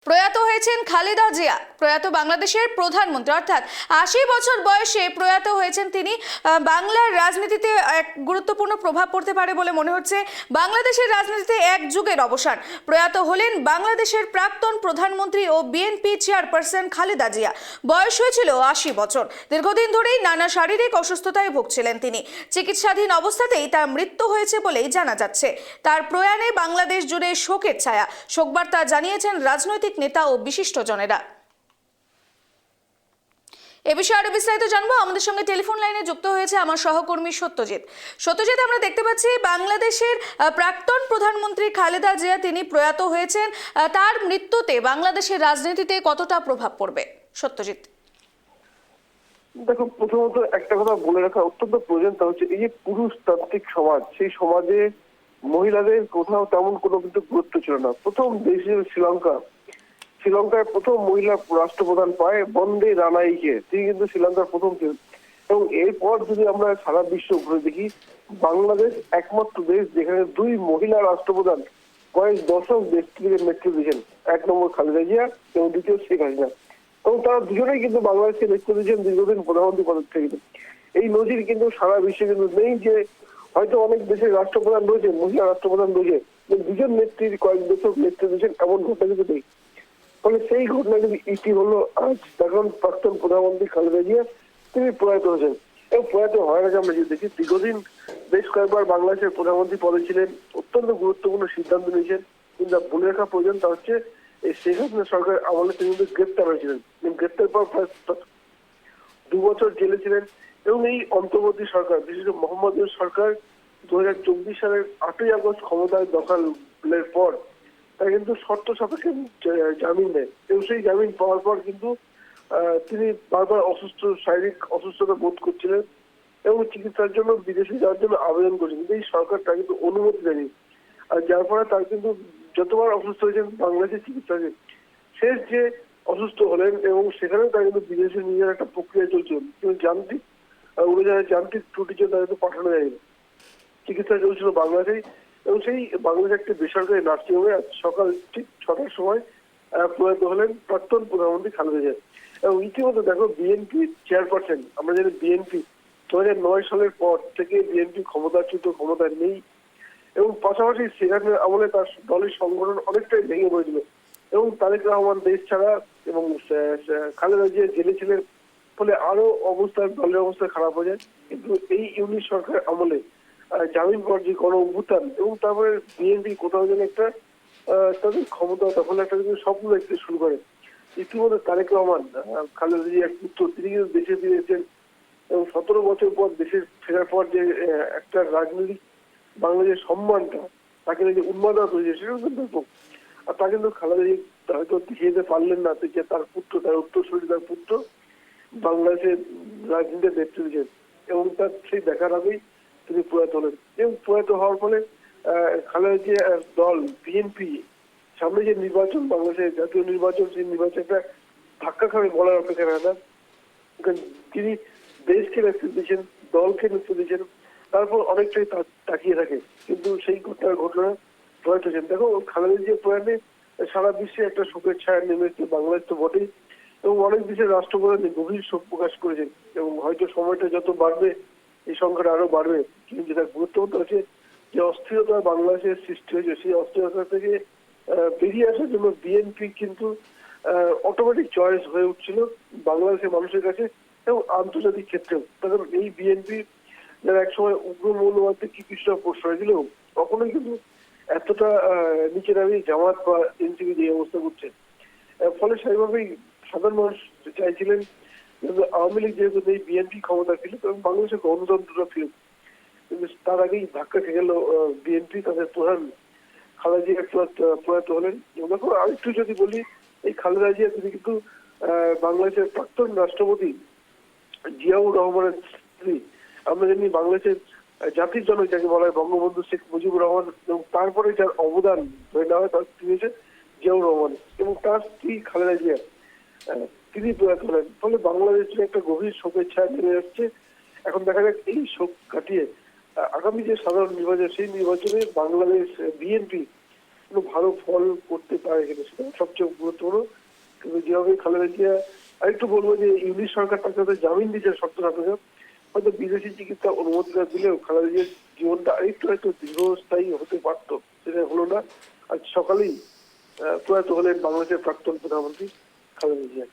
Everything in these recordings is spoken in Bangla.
প্রয়াত হয়েছেন খালেদা জিয়া। প্রয়াত বাংলাদেশের প্রধানমন্ত্রী, অর্থাৎ ৮০ বছর বয়সে প্রয়াত হয়েছেন তিনি। বাংলার রাজনীতিতে এক গুরুত্বপূর্ণ প্রভাব পড়তে পারে বলে মনে হচ্ছে। বাংলাদেশের রাজনীতিতে এক যুগের অবসান। প্রয়াত হলেন বাংলাদেশের প্রাক্তন প্রধানমন্ত্রী ও বিএনপি চেয়ারপারসন খালেদা জিয়া। বয়স হয়েছিল ৮০ বছর। দীর্ঘদিন ধরেই নানা শারীরিক অসুস্থতায় ভুগছিলেন তিনি। চিকিৎসাধীন অবস্থাতেই তার মৃত্যু হয়েছে বলেই জানা যাচ্ছে। তার প্রয়াণে বাংলাদেশ জুড়ে শোকের ছায়া। শোকবার্তা জানিয়েছেন রাজনৈতিক নেতা ও বিশিষ্টজনেরা। এ বিষয়ে আরো বিস্তারিত জানবো। আমাদের সঙ্গে টেলিফোন লাইনে যুক্ত হয়েছে আমার সহকর্মী সত্যজিৎ। সত্যজিৎ, আমরা দেখতে পাচ্ছি বাংলাদেশের প্রাক্তন প্রধানমন্ত্রী খালেদা জিয়া তিনি প্রয়াত হয়েছেন। তার মৃত্যুতে বাংলাদেশের রাজনীতিতে কতটা প্রভাব পড়বে? সত্যজিৎ, দেখো, প্রথমত একটা কথা বলে রাখা অত্যন্ত প্রয়োজন, তা হচ্ছে এই যে পুরুষতান্ত্রিক সমাজ, সেই সমাজে মহিলাদের কোথাও তেমন কোনো কিন্তু গুরুত্ব ছিল না। প্রথম দেশ হিসেবে শ্রীলঙ্কায় প্রথম মহিলা রাষ্ট্রপ্রধান পায় বন্দে রানাইকে। তিনি কিন্তু শ্রীলঙ্কার প্রথম ছিলেন। এবং এরপর যদি আমরা সারা বিশ্ব ঘুরে দেখি, বাংলাদেশ একমাত্র দেশ যেখানে দুই মহিলা রাষ্ট্রপ্রধান কয়েক দশক দেশ থেকে নেতৃত্ব দিয়েছেন। এক নম্বর খালেদা জিয়া এবং দ্বিতীয় শেখ হাসিনা। এবং তারা দুজনেই কিন্তু বাংলাদেশকে নেতৃত্ব দিয়েছেন দীর্ঘদিন প্রধানমন্ত্রী পদ থেকে। এই নজির কিন্তু সারা বিশ্বে কিন্তু নেই, যে হয়তো অনেক দেশের রাষ্ট্রপ্রধান রয়েছে, মহিলা রাষ্ট্রপ্রধান রয়েছে, দুজন নেত্রীর কয়েক দশক নেতৃত্ব দিয়েছেন এমন ঘটনা কিন্তু নেই। ফলে সেই ঘটনা কিন্তু ইতি হলো আজ এখন প্রাক্তন প্রধানমন্ত্রী খালেদা জিয়া তিনি প্রয়াত হয়েছেন। এবং প্রয়াত হওয়ার আগে আমরা যদি দেখি, দীর্ঘদিন বেশ কয়েকবার বাংলাদেশের প্রধানমন্ত্রী পদে ছিলেন, অত্যন্ত গুরুত্বপূর্ণ সিদ্ধান্ত নিয়েছেন। কিন্তু বলে রাখা প্রয়োজন, তা হচ্ছে এই শেখ হাসিনা সরকারের আমলে তিনি কিন্তু গ্রেপ্তার হয়েছিলেন। গ্রেপ্তার পর প্রায় ২ বছর জেলে ছিলেন। এবং এই অন্তর্বর্তী সরকার, বিশেষ করে মোহাম্মদ ইউনূস সরকার ২০২৪ সালের ৮ই আগস্ট ক্ষমতায় দখলের পর তারা কিন্তু শর্ত সাপেক্ষে জামিন দেয়। এবং সেই জামিন পাওয়ার পর কিন্তু তিনি বারবার শারীরিক অসুস্থতা বোধ করছিলেন এবং চিকিৎসার জন্য বিদেশে যাওয়ার জন্য আবেদন করেছেন। কিন্তু এই সরকার তার কিন্তু অনুমতি দেয়নি। আর যার ফলে তার কিন্তু যতবার অসুস্থ হয়েছেন বাংলাদেশের চিকিৎসা শেষ যে অসুস্থ হলেন, এবং সেখানে তার কিন্তু বিদেশে নিজের একটা প্রক্রিয়া চলছিল। কিন্তু যান্ত্রিক ত্রুটির জন্য তাকে পাঠানো যায়নি। চিকিৎসা চলছিল বাংলাদেশে। এবং সেই বাংলাদেশ একটি বেসরকারি নার্সিংহোমে সকাল ঠিক ৬টার সময় প্রয়াত হলেন প্রাক্তন প্রধানমন্ত্রী খালেদা জিয়া। এবং ইতিমধ্যে দেখো, বিএনপি চেয়ারপারসন, আমরা জানি বিএনপি ২০০৯ সালের পর থেকে বিএনপি ক্ষমতায় নেই। এবং পাশাপাশি সেখানে আমলে তার দলের সংগঠন অনেকটাই ভেঙে পড়েছিল। এবং তারেক রহমান দেশ ছাড়া এবং খালেদা জিয়া জেলে ছিলেন। ফলে আরো দলের অবস্থা খারাপ হয়ে যায়। কিন্তু এই ইউনিট সরকার আমলে জামিন পর যে গণ অভ্যুত্থান এবং তারপরে বিএনপি কোথাও যেন একটা তাদের ক্ষমতা তখন একটা কিন্তু স্বপ্ন দেখতে শুরু করে। ইতিমধ্যে তারেক রহমান, খালেদা জিয়ার পুত্র, তিনি কিন্তু দেশে ফিরেছেন। এবং ১৭ বছর পর দেশে ফেরার পর যে একটা রাজনৈতিক বাংলাদেশের সম্মানটা তাকে যে উন্মাদনা হয়েছে, সেটাও কিন্তু ব্যাপক। আর তা কিন্তু খালেদা জিয়া হয়তো দেখিয়ে দিতে পারলেন না যে তার পুত্র, তার উত্তরসূরি, তার পুত্র বাংলাদেশের রাজনীতিতে নেতৃত্ব দিয়েছেন। এবং তার সেই দেখার আগেই তিনি প্রয়াত হলেন। এবং প্রয়াত হওয়ার ফলে খালেদা জিয়ার দল বিএনপি সামনে যে নির্বাচন, বাংলাদেশের জাতীয় নির্বাচন, সেই নির্বাচনটা ধাক্কা খাবে বলার অপেক্ষা রাখে না। তিনি দেশকে নেতৃত্ব দিয়েছেন, দলকে নেতৃত্ব দিয়েছেন, তারপর অনেকটাই তাকিয়ে থাকে। কিন্তু সেই ঘটনা প্রয়াত হয়েছেন। দেখো, খালেদা জিয়া প্রয়াণে সারা বিশ্বে একটা শোকের ছায়া নেমেছে, বাংলাদেশ তো বটেই। এবং অনেক দেশের রাষ্ট্রপ্রধান গভীর শোক প্রকাশ করেছেন। এবং হয়তো সময়টা যত বাড়বে এই সংখ্যাটা আরো বাড়বে। কিন্তু যেটা গুরুত্বপূর্ণ হচ্ছে যে অস্থিরতা বাংলাদেশের সৃষ্টি হয়েছে, সেই অস্থিরতা থেকে বেরিয়ে আসার জন্য বিএনপি কিন্তু অটোমেটিক চয়েস হয়ে উঠছিল বাংলাদেশের মানুষের কাছে এবং আন্তর্জাতিক ক্ষেত্রেও। কারণ এই বিএনপি যারা একসময় উগ্র মৌলবাদে কি কিছুটা প্রশ্রয় দিলেও কখনোই কিন্তু এতটা নিচে নামিয়ে জামাত বা এনসিপি যে অবস্থা করছে। ফলে সেইভাবেই সাধারণ মানুষ চাইছিলেন কিন্তু আওয়ামী লীগ যেহেতু এই বিএনপি ক্ষমতা ছিল এবং বাংলাদেশের গণতন্ত্রটা ফিরে। কিন্তু তার আগেই ধাক্কা খেয়ে গেল বিএনপি, তাদের প্রধান খালেদা জিয়া প্রয়াত হলেন। দেখো, আরেকটু যদি বলি, এই খালেদা জিয়া তিনি কিন্তু বাংলাদেশের প্রাক্তন রাষ্ট্রপতি জিয়াউর রহমানের স্ত্রী। আমরা জানি বাংলাদেশের জাতির জনক যাকে বলা হয় বঙ্গবন্ধু শেখ মুজিবুর রহমান, এবং তারপরে যার অবদান ধরে নেওয়া হয় তার স্ত্রী হচ্ছে জিয়াউর রহমান এবং তার স্ত্রী খালেদা জিয়া, তিনি প্রয়াত হলেন। ফলে বাংলাদেশের একটা গভীর শোকের ছায়া নেমে যাচ্ছে। এখন দেখা যাক এই শোক কাটিয়ে আগামী যে সাধারণ নির্বাচন, সেই নির্বাচনে বাংলাদেশ বিএনপি কোনো ভালো ফল করতে পারে কিনা সেটা সবচেয়ে গুরুত্বপূর্ণ। কিন্তু যেভাবে খালেদা জিয়া, আরেকটু বলবো যে ইউনিশ সরকার তাকে হয়তো জামিন দিচ্ছে শর্ত সাপেক্ষে, হয়তো বিদেশি চিকিৎসা অনুমতি না দিলেও খালেদা জিয়ার জীবনটা আরেকটু দীর্ঘস্থায়ী হতে পারতো, সেটা হলো না। আজ সকালেই প্রয়াত হলেন বাংলাদেশের প্রাক্তন প্রধানমন্ত্রী খালেদা জিয়া।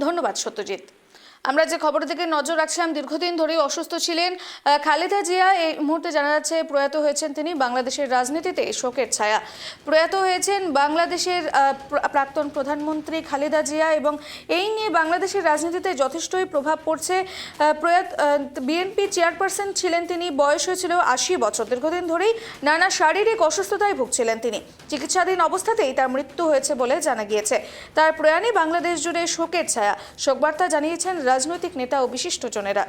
ধন্যবাদ সত্যজিৎ। আমরা যে খবরের দিকে নজর রাখছিলাম, দীর্ঘদিন ধরেই অসুস্থ ছিলেন খালেদা জিয়া। এই মুহূর্তে জানা যাচ্ছে প্রয়াত হয়েছেন তিনি। বাংলাদেশের রাজনীতিতে শোকের ছায়া। প্রয়াত হয়েছেন বাংলাদেশের প্রাক্তন প্রধানমন্ত্রী খালেদা জিয়া এবং এই নিয়ে বাংলাদেশের রাজনীতিতে যথেষ্টই প্রভাব পড়ছে। বিএনপি চেয়ারপারসন ছিলেন তিনি, বয়স হয়েছিল ৮০ বছর। দীর্ঘদিন ধরেই নানা শারীরিক অসুস্থতায় ভুগছিলেন তিনি। চিকিৎসাধীন অবস্থাতেই তার মৃত্যু হয়েছে বলে জানা গিয়েছে। তার প্রয়াণে বাংলাদেশ জুড়ে শোকের ছায়া। শোকবার্তা জানিয়েছেন রাজনৈতিক নেতা ও বিশিষ্টজনেরা।